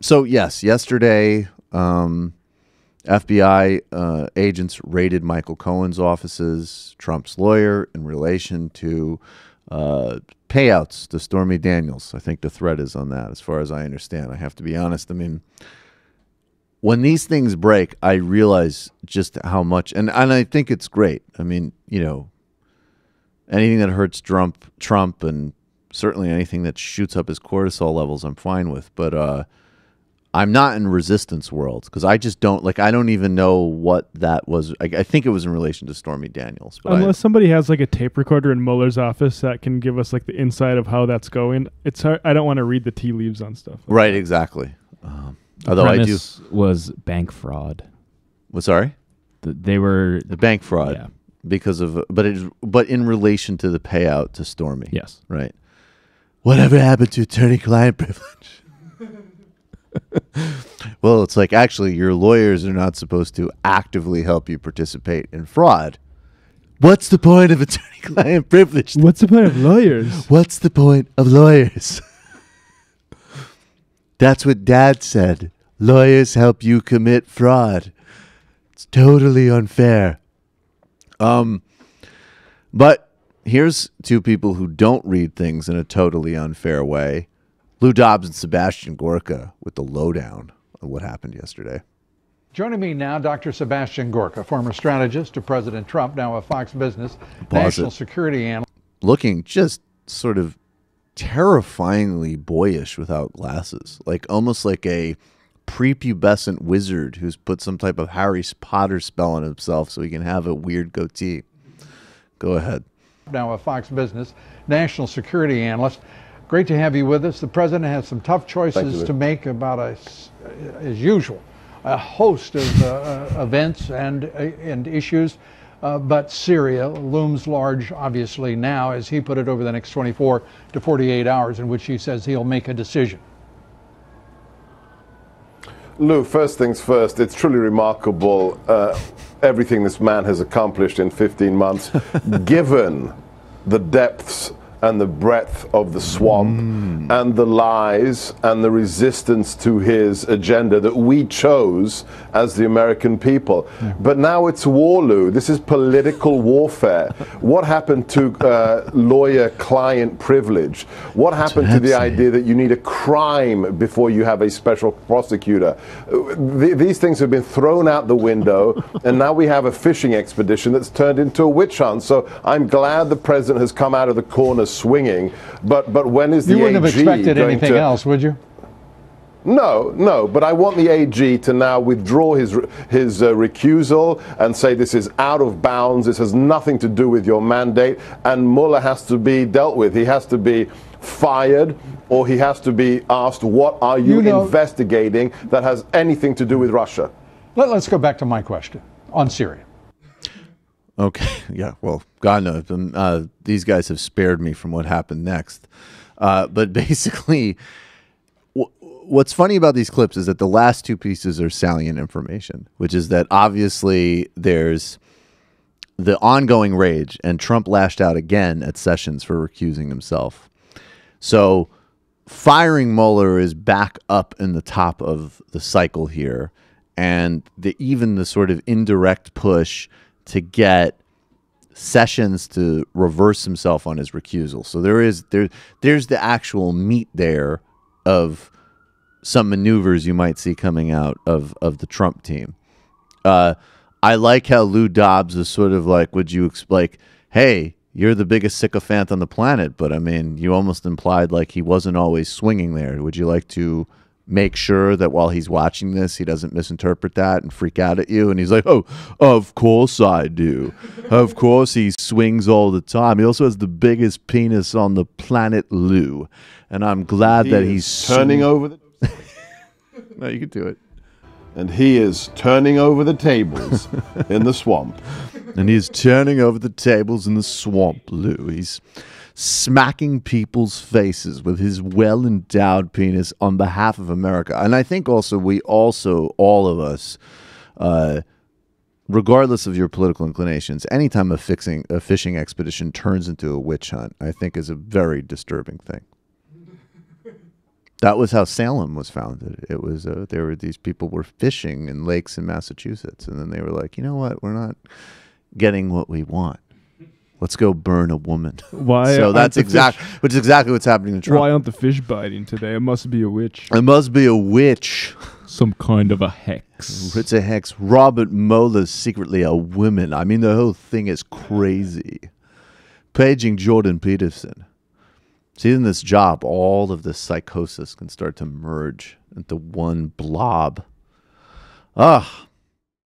So, yes, yesterday, FBI agents raided Michael Cohen's offices, Trump's lawyer, in relation to payouts to Stormy Daniels. I think the threat is on that, as far as I understand. I have to be honest. I mean, when these things break, I realize just how much, and I think it's great. I mean, you know, anything that hurts Trump and certainly anything that shoots up his cortisol levels, I'm fine with. But I'm not in resistance world because I just don't, like, I don't even know what that was. I think it was in relation to Stormy Daniels. But unless somebody has like a tape recorder in Mueller's office that can give us like the inside of how that's going, it's hard. I don't want to read the tea leaves on stuff. Like right, that. Exactly. Although I do. Was bank fraud. What? Sorry? They were the bank fraud. Yeah. Because of, but in relation to the payout to Stormy. Yes. Right. Whatever happened to attorney-client privilege? Well, it's like, actually, your lawyers are not supposed to actively help you participate in fraud. What's the point of attorney-client privilege? What's the point of lawyers? What's the point of lawyers? That's what Dad said. Lawyers help you commit fraud. It's totally unfair. But here's two people who don't read things in a totally unfair way. Lou Dobbs and Sebastian Gorka with the lowdown on what happened yesterday. Joining me now, Dr. Sebastian Gorka, former strategist to President Trump, now a Fox Business national security analyst. Looking just sort of terrifyingly boyish without glasses, like almost like a prepubescent wizard who's put some type of Harry Potter spell on himself so he can have a weird goatee. Go ahead. Now a Fox Business national security analyst. Great to have you with us. The president has some tough choices to make about, as usual, a host of events and issues. But Syria looms large, obviously, now, as he put it, over the next 24 to 48 hours, in which he says he'll make a decision. Lou, first things first, it's truly remarkable everything this man has accomplished in 15 months, given the depths and the breadth of the swamp and the lies and the resistance to his agenda that we chose as the American people. But now it's war, Lou. This is political warfare. What happened to lawyer-client privilege? What happened to the idea that you need a crime before you have a special prosecutor? These things have been thrown out the window, and now we have a fishing expedition that's turned into a witch hunt. So I'm glad the president has come out of the corner swinging, but when is the AG? You wouldn't have expected anything else, would you? No, but I want the AG to now withdraw his recusal and say this is out of bounds, this has nothing to do with your mandate, and Mueller has to be dealt with. He has to be fired, or he has to be asked, what are you investigating that has anything to do with Russia? Let's go back to my question on Syria. Okay, yeah, well, God knows. These guys have spared me from what happened next. But basically, what's funny about these clips is that the last two pieces are salient information, which is that obviously there's the ongoing rage, and Trump lashed out again at Sessions for recusing himself. So firing Mueller is back up in the top of the cycle here, and even the sort of indirect push to get Sessions to reverse himself on his recusal. So there's the actual meat there of some maneuvers you might see coming out of the Trump team. I like how Lou Dobbs is sort of like, hey, you're the biggest sycophant on the planet, but I mean, you almost implied like he wasn't always swinging there. Would you like to make sure that while he's watching this, he doesn't misinterpret that and freak out at you? And he's like, oh, of course I do. Of course he swings all the time. He also has the biggest penis on the planet, Lou. And I'm glad that he's turning over the... No, you can do it. And he is turning over the tables in the swamp. And he's turning over the tables in the swamp, Lou. He's smacking people's faces with his well-endowed penis on behalf of America. And I think also all of us regardless of your political inclinations, anytime a fishing expedition turns into a witch hunt, I think is a very disturbing thing. That was how Salem was founded. It was these people were fishing in lakes in Massachusetts, and then they were like, you know what, we're not getting what we want. Let's go burn a woman. Why? So that's which is exactly what's happening in Trump. Why aren't the fish biting today? It must be a witch. It must be a witch. Some kind of a hex. It's a hex. Robert Mueller's secretly a woman. I mean, the whole thing is crazy. Paging Jordan Peterson. See, in this job, all of this psychosis can start to merge into one blob. Ah.